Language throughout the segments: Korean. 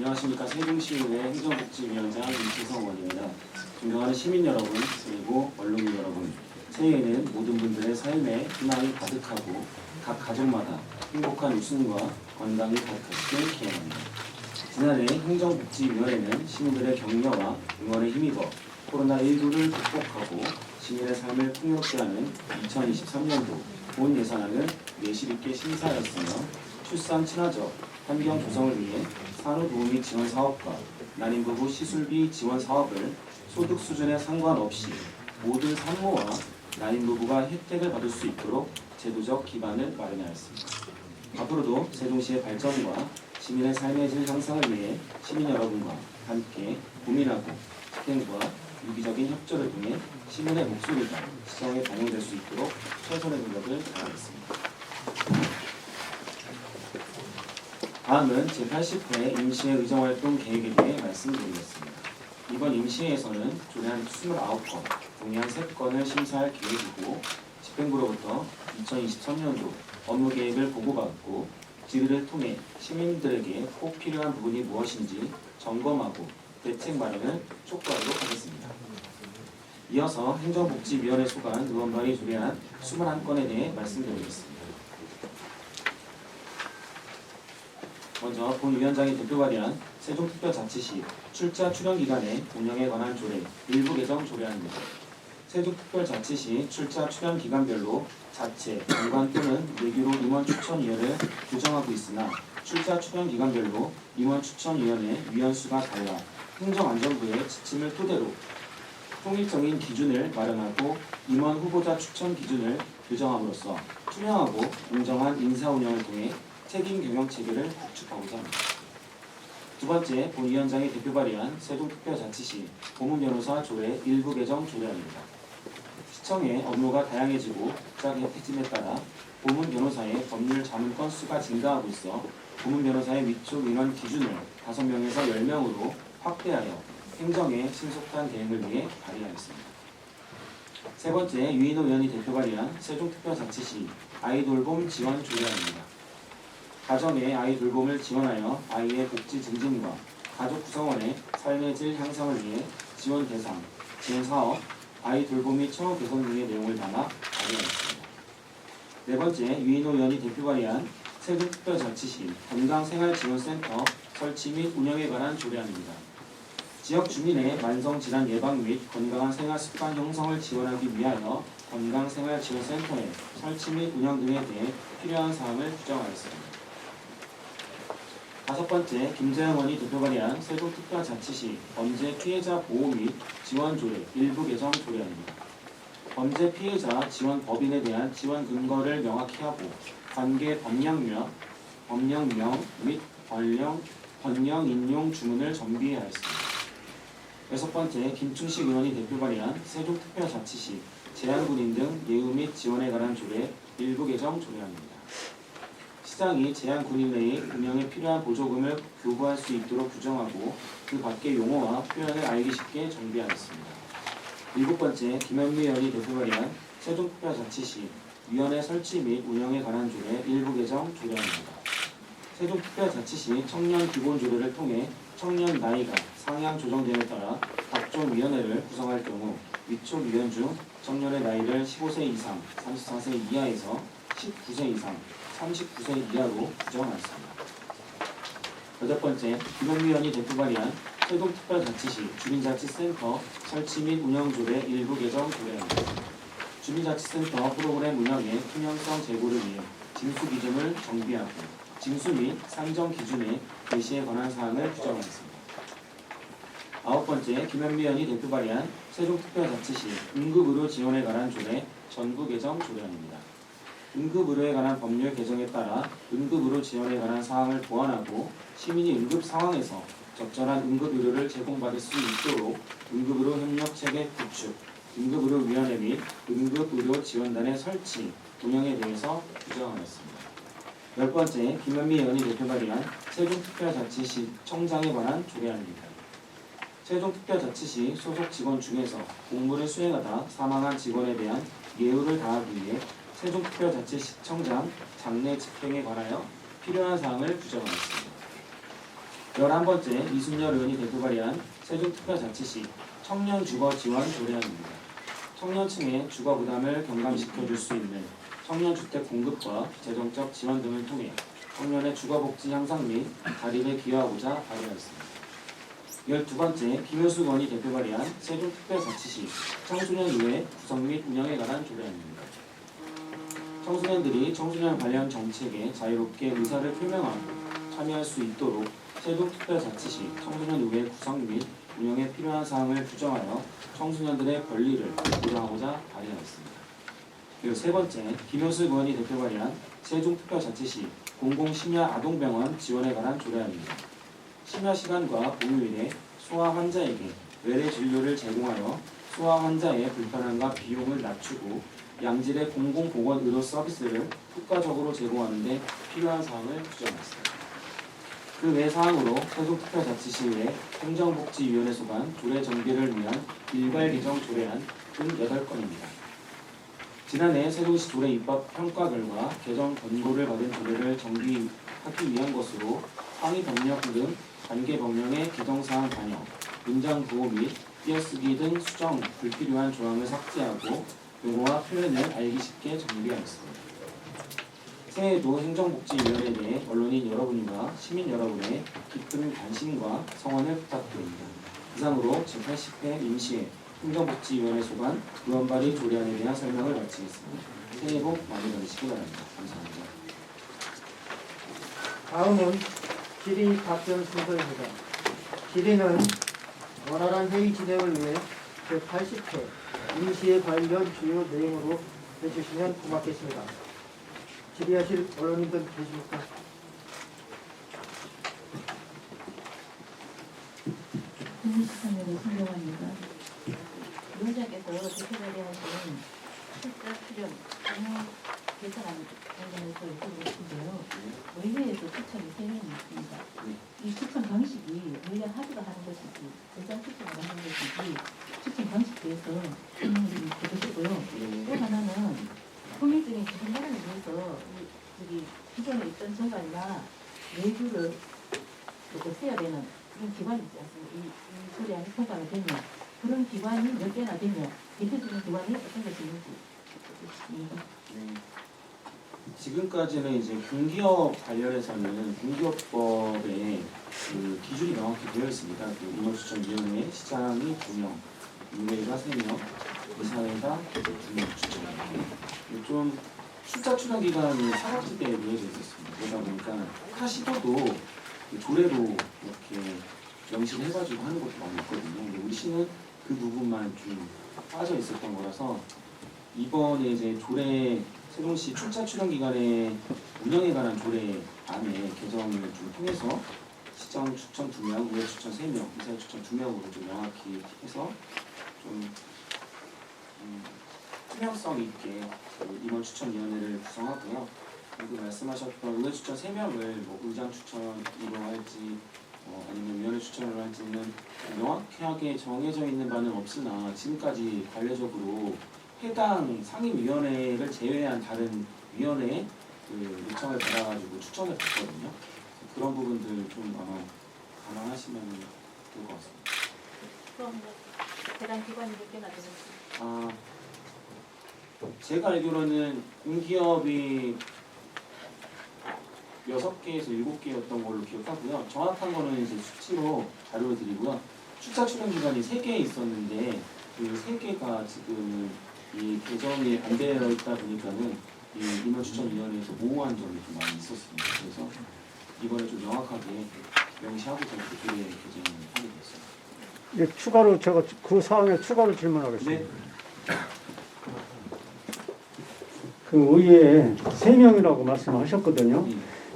안녕하십니까. 세종시의회 행정복지위원장 임채성 의원입니다. 존경하는 시민 여러분, 그리고 언론인 여러분, 새해에는 모든 분들의 삶에 희망이 가득하고 각 가족마다 행복한 웃음과 건강이 가득하시길 기원합니다. 지난해 행정복지위원회는 시민들의 격려와 응원에 힘입어 코로나19를 극복하고 시민의 삶을 풍요롭게 하는 2023년도 본 예산안을 내실 있게 심사하였으며 출산 친화적 환경 조성을 위해 산후도우미 지원 사업과 난임부부 시술비 지원 사업을 소득 수준에 상관없이 모든 산모와 난임부부가 혜택을 받을 수 있도록 제도적 기반을 마련하였습니다. 앞으로도 세종시의 발전과 시민의 삶의 질 향상을 위해 시민 여러분과 함께 고민하고 집행부와 유기적인 협조를 통해 시민의 목소리가 시정에 반영될 수 있도록 최선의 노력을 다하겠습니다. 다음은 제80회 임시회 의정활동 계획에 대해 말씀드리겠습니다. 이번 임시회에서는 조례안 29건, 동의안 3건을 심사할 계획이고 집행부로부터 2023년도 업무 계획을 보고받고 질의를 통해 시민들에게 꼭 필요한 부분이 무엇인지 점검하고 대책 마련을 촉구하도록 하겠습니다. 이어서 행정복지위원회 소관 의원발의 조례안 21건에 대해 말씀드리겠습니다. 먼저 본 위원장이 대표 발의한 세종특별자치시 출자 출연기관의 운영에 관한 조례 일부 개정 조례안입니다. 세종특별자치시 출자 출연기관별로 자체, 정관 또는 내규로 임원 추천위원회를 규정하고 있으나 출자 출연기관별로 임원 추천위원회 위원수가 달라 행정안전부의 지침을 토대로 통일적인 기준을 마련하고 임원 후보자 추천 기준을 규정함으로써 투명하고 공정한 인사 운영을 통해 책임 경영 체계를 구축하고자 합니다. 두 번째, 본 위원장이 대표 발의한 세종특별자치시 고문변호사 조례 일부 개정 조례안입니다. 시청의 업무가 다양해지고 복잡 혜택짐에 따라 고문변호사의 법률 자문 건수가 증가하고 있어 고문변호사의 위촉 인원 기준을 5명에서 10명으로 확대하여 행정의 신속한 대응을 위해 발의하였습니다. 세 번째, 유인호 의원이 대표 발의한 세종특별자치시 아이돌봄 지원 조례안입니다. 가정의 아이 돌봄을 지원하여 아이의 복지 증진과 가족 구성원의 삶의 질 향상을 위해 지원 대상, 지원 사업, 아이 돌봄 및 처우 개선 등의 내용을 담아 발의하였습니다. 네 번째, 유인호 의원이 대표 발의한 세종특별자치시 건강생활지원센터 설치 및 운영에 관한 조례안입니다. 지역 주민의 만성질환 예방 및 건강한 생활습관 형성을 지원하기 위하여 건강생활지원센터의 설치 및 운영 등에 대해 필요한 사항을 규정하였습니다. 다섯 번째, 김재현 의원이 대표 발의한 세종특별자치시 범죄 피해자 보호 및 지원 조례 일부 개정 조례안입니다. 범죄 피해자 지원 법인에 대한 지원 근거를 명확히 하고 관계 법령명 및 번영 인용 주문을 정비해야 했습니다. 여섯 번째, 김충식 의원이 대표 발의한 세종특별자치시 제한군인 등 예우 및 지원에 관한 조례 일부 개정 조례안입니다. 시장이 제한군인 내의 운영에 필요한 보조금을 교부할 수 있도록 규정하고 그 밖의 용어와 표현을 알기 쉽게 정비하였습니다. 일곱 번째, 김현미 의원이 대표 발의한 세종특별자치시 위원회 설치 및 운영에 관한 조례 일부 개정 조례안입니다. 세종특별자치시 청년기본조례를 통해 청년 나이가 상향 조정됨에 따라 각종 위원회를 구성할 경우 위촉 위원 중 청년의 나이를 15세 이상, 34세 이하에서 19세 이상, 39세 이하로 규정하였습니다. 여덟 번째, 김현미 의원이 대표 발의한 세종특별자치시 주민자치센터 설치 및 운영조례 일부 개정 조례안입니다. 주민자치센터 프로그램 운영의 투명성 제고를 위해 징수 기준을 정비하고 징수 및 산정 기준의 개시에 관한 사항을 규정하였습니다. 아홉 번째, 김현미 의원이 대표 발의한 세종특별자치시 응급의료 지원에 관한 조례 전부 개정 조례안입니다. 응급의료에 관한 법률 개정에 따라 응급의료 지원에 관한 사항을 보완하고 시민이 응급 상황에서 적절한 응급의료를 제공받을 수 있도록 응급의료 협력체계 구축, 응급의료위원회 및 응급의료지원단의 설치, 운영에 대해서 규정하였습니다. 열 번째, 김현미 의원이 대표 발의한 세종특별자치시 청장에 관한 조례안입니다. 세종특별자치시 소속 직원 중에서 공무를 수행하다 사망한 직원에 대한 예우를 다하기 위해 세종특별자치시청장 장례 집행에 관하여 필요한 사항을 규정하였습니다. 11번째 이순열 의원이 대표 발의한 세종특별자치시 청년 주거 지원 조례안입니다. 청년층의 주거 부담을 경감시켜줄 수 있는 청년주택 공급과 재정적 지원 등을 통해 청년의 주거복지 향상 및 자립에 기여하고자 발의하였습니다. 12번째 김효수 의원이 대표 발의한 세종특별자치시 청소년의회 구성 및 운영에 관한 조례안입니다. 청소년들이 청소년 관련 정책에 자유롭게 의사를 표명하고 참여할 수 있도록 세종특별자치시 청소년의회 구성 및 운영에 필요한 사항을 규정하여 청소년들의 권리를 보장하고자 발의하였습니다. 그리고 세 번째, 김효수 의원이 대표 발의한 세종특별자치시 공공심야 아동병원 지원에 관한 조례안입니다. 심야 시간과 공휴일에 소아 환자에게 외래 진료를 제공하여 소아 환자의 불편함과 비용을 낮추고 양질의 공공보건 의료 서비스를 효과적으로 제공하는 데 필요한 사항을 규정했습니다. 그 외 사항으로 세종특별자치시의 행정복지위원회 소관 조례 정비를 위한 일괄 개정 조례안 등 8건입니다. 지난해 세종시 조례 입법 평가 결과 개정 권고를 받은 조례를 정비하기 위한 것으로 상위 법령 등 관계 법령의 개정사항 반영, 문장 부호 및 띄어쓰기 등 수정, 불필요한 조항을 삭제하고 용어와 표현을 알기 쉽게 정비하였습니다. 새해에도 행정복지위원회에 대해 언론인 여러분과 시민 여러분의 깊은 관심과 성원을 부탁드립니다. 이상으로 제80회 임시회 행정복지위원회 소관 의원 발의 조례안에 대한 설명을 마치겠습니다. 새해 복 많이 받으시기 바랍니다. 감사합니다. 다음은 질의 답변 순서입니다. 질의는 원활한 회의 진행을 위해 제80회 임시회 관련 주요 내용으로 해주시면 고맙겠습니다. 질의하실 언론인들 계십니까? 국민시청에서 신경합니다. 노회장께서 대표 발의하신 출자 출연 경영 개선안 관련해서 여쭤보겠는데요. 의회에서 추천이 3명이 있습니다. 이 추천 방식이 의회 합의가 하는 것이지 대상 추천을 하는 것이지 추천 방식에 대해서 설명을 드리고요. 또 하나는 국민적인 기본만을 위해서 여기 기존에 있던 정관이나 내규를 써야 되는 그런 기관이 있지 않습니까? 이 조례안이 통과가 되면 그런 기관이 몇 개나 되면 대표적인 기관이 어떤 것이 있는지 있습니다. 지금까지는 이제 공기업 관련해서는 공기업법에 그 기준이 명확히 되어 있습니다. 그 임원추천위원회 시장이 2명, 의회가 3명, 이사회가 2명 추천. 좀 출자 출연 기간이 사각지대에 놓여져 있었습니다. 그러다 보니까 하시도도 조례로 이렇게 명시해가지고 하는 것도 많이 있거든요. 근데 우리 시는 그 부분만 좀 빠져 있었던 거라서 이번에 이제 조례 세종시 출자 출연 기간의 운영에 관한 조례 안에 개정을 좀 통해서 시장 추천 2명, 의회 추천 3명, 이사회 추천 2명으로 좀 명확히 해서 좀 투명성 있게 그 임원 추천위원회를 구성하고요. 그리고 말씀하셨던 의회 추천 3명을 뭐 의장 추천으로 할지 아니면 위원회 추천으로 할지는 명확하게 정해져 있는 바는 없으나 지금까지 관례적으로 해당 상임위원회를 제외한 다른 위원회에 그 요청을 받아가지고 추천을 받거든요. 그런 부분들 좀 아마 감안하시면 될 것 같습니다. 그럼 해당 기관이 몇 개나 되는지? 제가 알기로는 공기업이 6개에서 7개였던 걸로 기억하고요. 정확한 거는 이제 수치로 자료를 드리고요. 출자 출연 기간이 3개 있었는데 그 3개가 지금 이 개정이 안 되어 있다 보니까는 이 임원추천위원회에서 모호한 점이 좀 많이 있었습니다. 그래서 이번에 좀 명확하게 명시하고 조례 개정을 하게 됐습니다. 예, 추가로 제가 그 사항에 추가로 질문하겠습니다. 네. 그 의회에 3명이라고 말씀하셨거든요.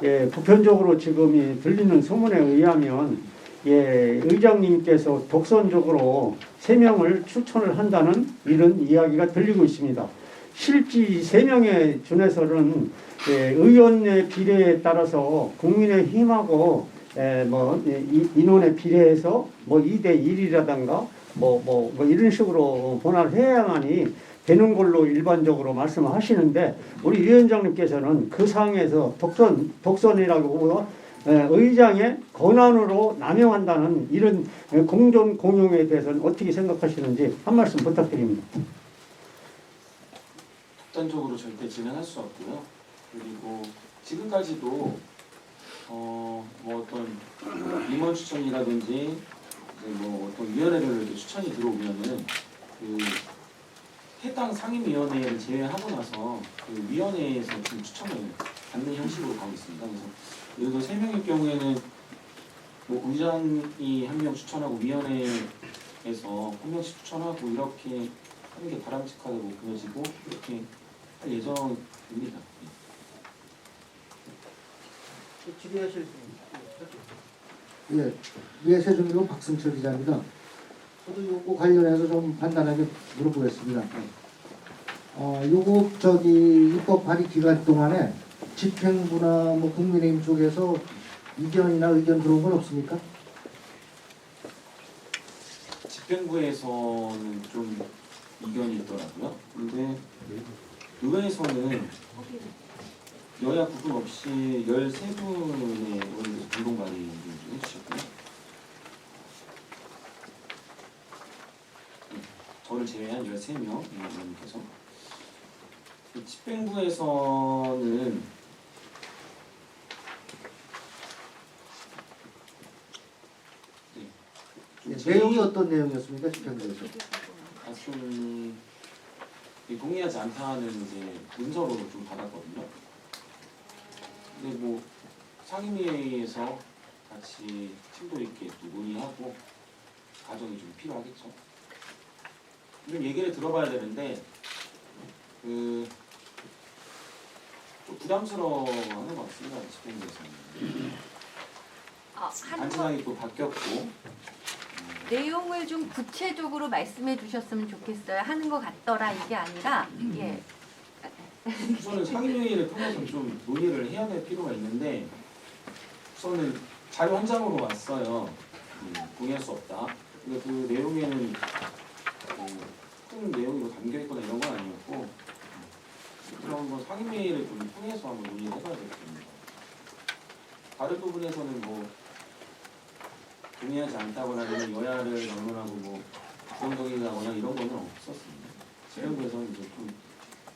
예, 보편적으로 지금 들리는 소문에 의하면 예, 의장님께서 독선적으로 3명을 추천을 한다는 이런 이야기가 들리고 있습니다. 실제 3명에 준해서는 예, 의원의 비례에 따라서 국민의힘하고 인원에 비례해서 2대1이라든가 이런 식으로 본화를 해야만이 되는 걸로 일반적으로 말씀하시는데 우리 위원장님께서는 그 상황에서 독선이라고 의장의 권한으로 남용한다는 이런 공존 공용에 대해서는 어떻게 생각하시는지 한 말씀 부탁드립니다. 극단적으로 절대 진행할 수 없고요. 그리고 지금까지도 뭐 어떤 임원 추천이라든지 이제 뭐 어떤 위원회별로 이렇게 추천이 들어오면은 그 해당 상임위원회를 제외하고 나서 그 위원회에서 좀 추천을 받는 형식으로 가고 있습니다. 그래서 예를 들어 3명일 경우에는 뭐 의장이 1명 추천하고 위원회에서 1명씩 추천하고 이렇게 하는 게 바람직하다고 보여지고 이렇게 할 예정입니다. 질의하실 분. 예, 세종이고 박승철 기자입니다. 저도 요거 관련해서 좀 간단하게 물어보겠습니다. 요거 입법 발의 기간 동안에 집행부나 뭐 국민의힘 쪽에서 이견이나 의견 들어온 건 없습니까? 집행부에서는 좀 이견이 있더라고요. 근데 의회에서는 여야 구분 없이 13분의 의원께서 공동 발의를 좀 해주셨고요. 저를 제외한 13명 의원님께서 집행부에서는 내용이 어떤 내용이었습니까? 집행부에서? 좀 동의하지 않다는 이제 문서로 좀 받았거든요. 근데 뭐 상임위에서 같이 심도 있게 또 논의하고 과정이 좀 필요하겠죠. 이런 얘기를 들어봐야 되는데 좀 부담스러워하는 것 같습니다. 집행부에서는 안전하게 또 바뀌었고 내용을 좀 구체적으로 말씀해 주셨으면 좋겠어요. 하는 것 같더라 이게 아니라 예. 우선은 상임위를 통해서 좀 논의를 해야 될 필요가 있는데 우선은 자료 한 장으로 왔어요. 동의할 수 없다. 근데 그 내용에는 큰 내용이 담겨 있거나 이런 건 아니었고 그런 건 상임위를 좀 통해서 한번 논의를 해봐야 되겠습니다. 다른 부분에서는 뭐 동의하지 않다거나 아니면 여야를 막론하고 뭐 부정적이거나 이런 거는 없었습니다. 지금에서는 이제 좀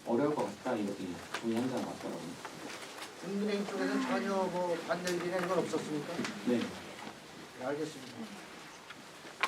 어려울 것 같다 이렇게 동의 한 장 왔더라고요. 국민의힘 쪽에서는 전혀 뭐 반대 의견이 이건 없었습니까? 네. 네, 알겠습니다.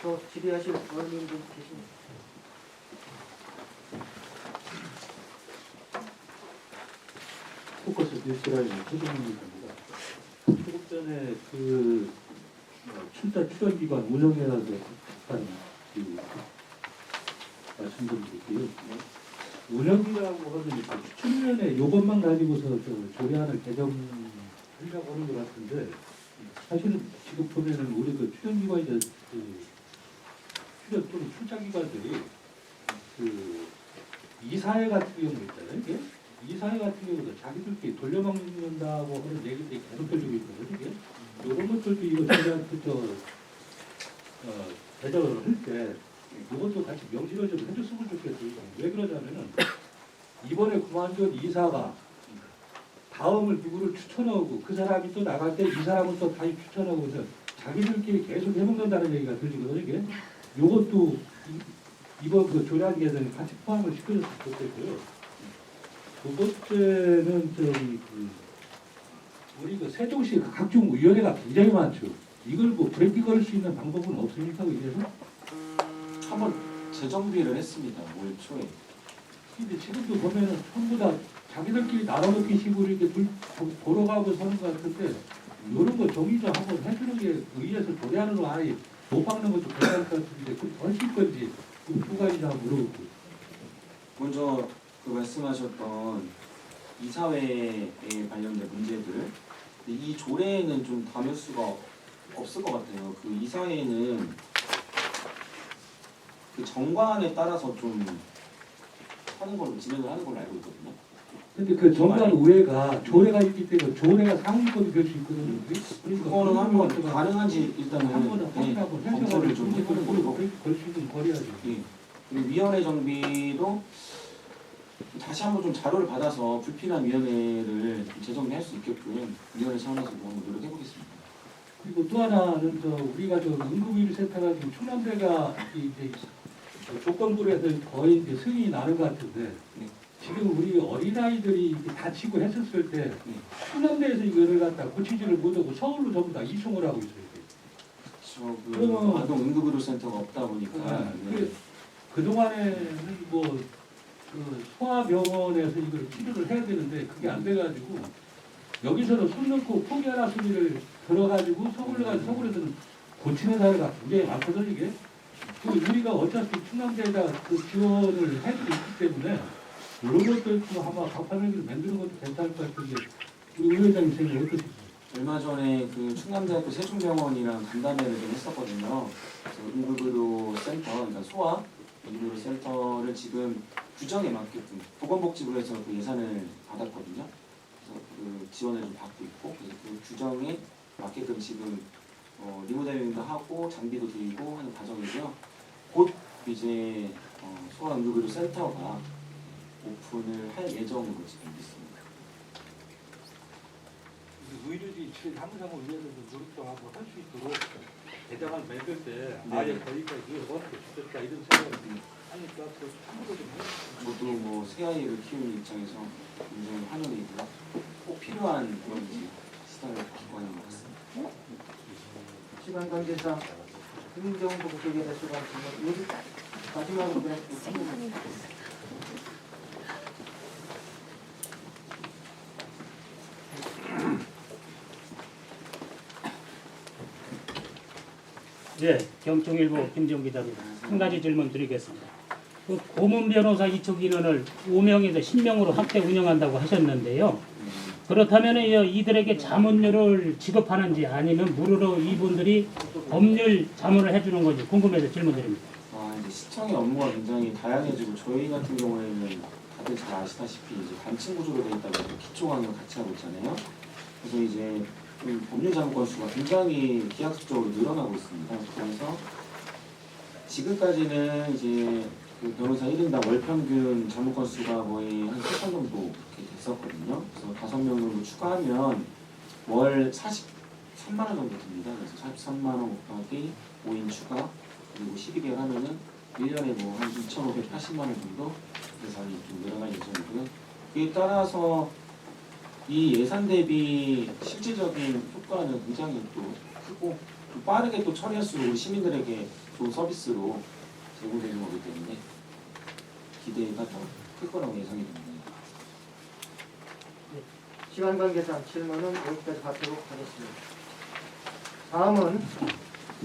또 질의하실 의원님 분 계십니까? 포커스 뉴스라인 최종입니다. 조금 전에 그 출전 기관 운영에 대해서 잠깐 말씀 좀 드릴게요. 운영기라고 하면 추천위원회 요것만 가지고서 조례안을 개정하려고 하는 것 같은데 사실은 지금 보면은 우리 그 추천기관이 출연 또는 출자기관들이 이사회 같은 경우 있잖아요. 이게 이사회 같은 경우도 자기들끼리 돌려막는다고 하는 얘기들이 계속 들리고 있거든요. 이게 이런 것들도 이거 저희한테 대접을 할 때 이것도 같이 명시를 좀 해줬으면 좋겠어요. 왜 그러냐면은 이번에 그만둔 이사가 다음을 누구를 추천하고 그 사람이 또 나갈 때 이 사람을 또 다시 추천하고 해서 자기들끼리 계속 해먹는다는 얘기가 들리거든요. 이게 이것도 이번 그 조례안 개정에 같이 포함을 시켜줬으면 좋겠고요. 두 번째는 우리 그 세종시 각종 위원회가 굉장히 많죠. 이걸 뭐 브레이크 걸 수 있는 방법은 없습니까? 의회에서? 한번 재정비를 했습니다. 올 초에. 근데 지금도 보면은 전부 다 자기들끼리 나눠먹기 식으로 이렇게 돌아가고 서는 것 같은데 이런 거 정의 좀 한번 해주는 게 의회에서 조례안으로 아예 못 박는 것도 괜찮을 것 같은데 그 하실 건지 그 두 가지 다 물어보고. 먼저 그 말씀하셨던 이사회에 관련된 문제들 이 조례에는 좀 담을 수가 없을 것 같아요. 그 이사회는 그 정관에 따라서 좀 하는 걸로 진행을 하는 걸로 알고 있거든요. 근데 그 정관 우회가 조례가 있기 때문에 조례가 상위권이 될 수 있거든요. 그러니까 그거는 한번 가능한지 일단은 한번 확인하고 검토를 좀 해보는 걸로. 걸수 있는 거리야죠. 예. 그리고 위원회 정비도 다시 한번 좀 자료를 받아서 불필요한 위원회를 좀 재정비할 수 있게끔 위원회 차원에서 뭐 한번 노력해보겠습니다. 그리고 또 하나는 우리가 응급의료센터가 지금 충남대가 이제 조건부로 해서 거의 이제 승인이 나는 것 같은데 네. 지금 우리 어린아이들이 이렇게 다치고 했었을 때 네. 충남대에서 이거를 갖다 고치지를 못하고 서울로 전부 다 이송을 하고 있어요. 그러면 아동 응급의료센터가 없다 보니까 네. 그동안에는 그 소아병원에서 이걸 치료를 해야 되는데 그게 안 돼가지고 여기서는 손 넣고 포기하라 소리를 들어가지고 서울에서는 고치는 사례가 굉장히 많거든요. 이게 우리가 어차피 충남대에다 그 지원을 해주고 있기 때문에 이런 것도 좀 한번 간판을 만드는 것도 괜찮을 것 같은데 우리 우 회장님 생각이 어떠십니까? 얼마 전에 그 충남대학교 세종병원이랑 간담회를 좀 했었거든요. 그래서 응급의료센터, 그러니까 소아 응급의료센터를 지금 규정에 맞게끔 보건복지부에서 그 예산을 받았거든요. 그래서 그 지원을 좀 받고 있고, 그래서 그 규정에 맞게끔 지금 리모델링도 하고 장비도 들이고 하는 과정이고요. 곧 이제 소아 응급의료센터가 오픈을 할 예정으로 지금 있습니다. 의료지 사무장을 위해서도 노력도 하고 할 수 있도록 대장을 만들 때 네. 아예 거기까지 어떻게 좋겠다 이런 생각을 하니까 또 참고를 좀 해요. 저도 뭐 새아이를 키우는 입장에서 굉장히 환영이고요. 꼭 필요한 그런 시설 기관인 것 같습니다. 시간 관계상 김정부 국회의원의 수고한 질문 여기 마지막으로 그냥 네, 경총일보 김정 기자입니다. 한 가지 질문 드리겠습니다. 그 고문 변호사 이쪽 인원을 5명에서 10명으로 확대 운영한다고 하셨는데요. 그렇다면 이들에게 자문료를 지급하는지 아니면 무료로 이분들이 법률 자문을 해주는 건지 궁금해서 질문드립니다. 이제 시청의 업무가 굉장히 다양해지고 저희 같은 경우에는 다들 잘 아시다시피 이제 단층 구조로 되어 있다 보니까 기초 강의를 같이 하고 있잖아요. 그래서 이제 법률 자문 건수가 굉장히 기하급수적으로 늘어나고 있습니다. 그래서 지금까지는 이제 그 변호사 1인당 월 평균 자문 건수가 거의 한 3천 정도 이렇게 됐었거든요. 그래서 5명 정도 추가하면 월 43만 원 정도 듭니다. 그래서 43만 원 곱하기 5인 추가 그리고 12개월 하면은 1년에 뭐 한 2,580만 원 정도 예산이 좀 늘어날 예정이고요. 그에 따라서 이 예산 대비 실질적인 효과는 굉장히 또 크고 또 빠르게 또 처리할수록 우리 시민들에게 좋은 서비스로 제공되는 거기 때문에 기대가 더 클 거라고 예상이 됩니다. 시간 관계상 질문은 여기까지 받도록 하겠습니다. 다음은